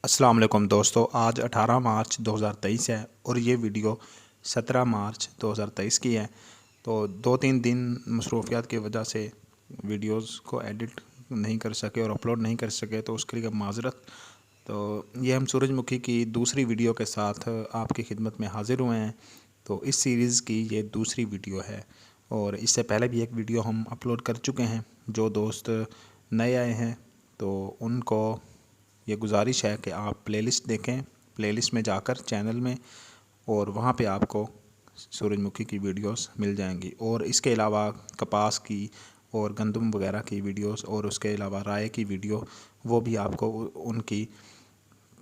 अस्सलाम वालेकुम दोस्तों, आज 18 मार्च 2023 है और ये वीडियो 17 मार्च 2023 की है। तो 2-3 दिन मसरूफियात की वजह से वीडियोस को एडिट नहीं कर सके और अपलोड नहीं कर सके, तो उसके लिए माज़रत। तो ये हम सूरजमुखी की दूसरी वीडियो के साथ आपकी खिदमत में हाज़िर हुए हैं। तो इस सीरीज़ की ये दूसरी वीडियो है और इससे पहले भी एक वीडियो हम अपलोड कर चुके हैं। जो दोस्त नए आए हैं तो उनको ये गुजारिश है कि आप प्लेलिस्ट देखें, प्लेलिस्ट में जाकर चैनल में, और वहाँ पे आपको सूरजमुखी की वीडियोस मिल जाएंगी। और इसके अलावा कपास की और गंदम वगैरह की वीडियोस और उसके अलावा राय की वीडियो, वो भी आपको उनकी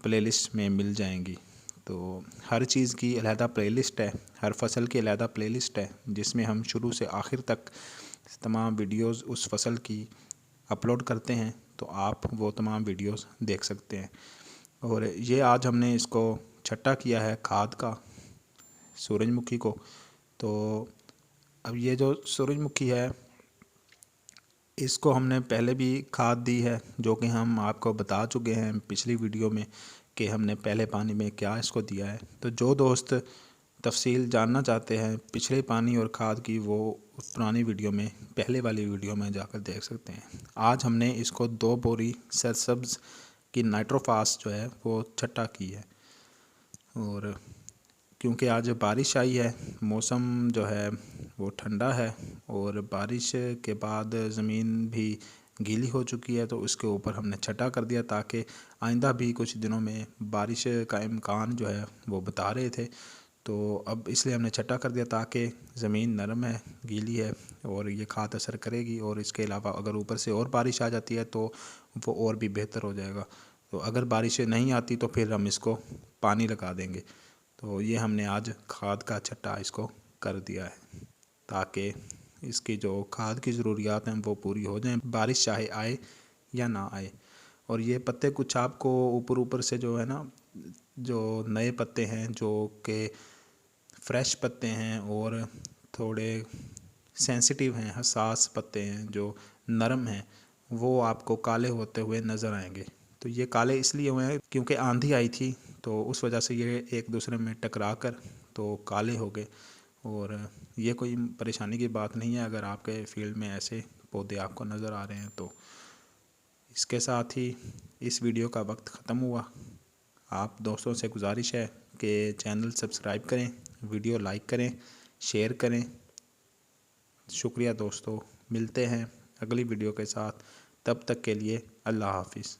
प्लेलिस्ट में मिल जाएंगी। तो हर चीज़ की अलहदा प्लेलिस्ट है, हर फसल की अलहदा प्लेलिस्ट है, जिसमें हम शुरू से आखिर तक तमाम वीडियोस उस फसल की अपलोड करते हैं। तो आप वो तमाम वीडियोस देख सकते हैं। और ये आज हमने इसको छट्टा किया है खाद का, सूरजमुखी को। तो अब ये जो सूरजमुखी है, इसको हमने पहले भी खाद दी है, जो कि हम आपको बता चुके हैं पिछली वीडियो में कि हमने पहले पानी में क्या इसको दिया है। तो जो दोस्त तफसील जानना चाहते हैं पिछले पानी और खाद की, वो उस पुरानी वीडियो में, पहले वाली वीडियो में जाकर देख सकते हैं। आज हमने इसको 2 बोरी सरसब्ज़ की नाइट्रोफास जो है वो छट्टा की है। और क्योंकि आज बारिश आई है, मौसम जो है वो ठंडा है और बारिश के बाद ज़मीन भी गीली हो चुकी है, तो उसके ऊपर हमने छटा कर दिया ताकि आइंदा भी कुछ दिनों में बारिश का इम्कान जो है वो बता रहे थे। तो अब इसलिए हमने छटा कर दिया ताकि ज़मीन नरम है, गीली है और ये खाद असर करेगी। और इसके अलावा अगर ऊपर से और बारिश आ जाती है तो वो और भी बेहतर हो जाएगा। तो अगर बारिश नहीं आती तो फिर हम इसको पानी लगा देंगे। तो ये हमने आज खाद का छट्टा इसको कर दिया है ताकि इसकी जो खाद की ज़रूरियात हैं वो पूरी हो जाएं, बारिश चाहे आए या ना आए। और ये पत्ते कुछ आपको ऊपर ऊपर से जो है ना, जो नए पत्ते हैं, जो कि फ्रेश पत्ते हैं और थोड़े सेंसिटिव हैं, हसास पत्ते हैं, जो नरम हैं, वो आपको काले होते हुए नज़र आएंगे। तो ये काले इसलिए हुए हैं क्योंकि आंधी आई थी, तो उस वजह से ये एक दूसरे में टकरा कर तो काले हो गए। और ये कोई परेशानी की बात नहीं है अगर आपके फील्ड में ऐसे पौधे आपको नज़र आ रहे हैं। तो इसके साथ ही इस वीडियो का वक्त ख़त्म हुआ। आप दोस्तों से गुजारिश है कि चैनल सब्सक्राइब करें, वीडियो लाइक करें, शेयर करें। शुक्रिया दोस्तों, मिलते हैं अगली वीडियो के साथ। तब तक के लिए अल्लाह हाफिज़।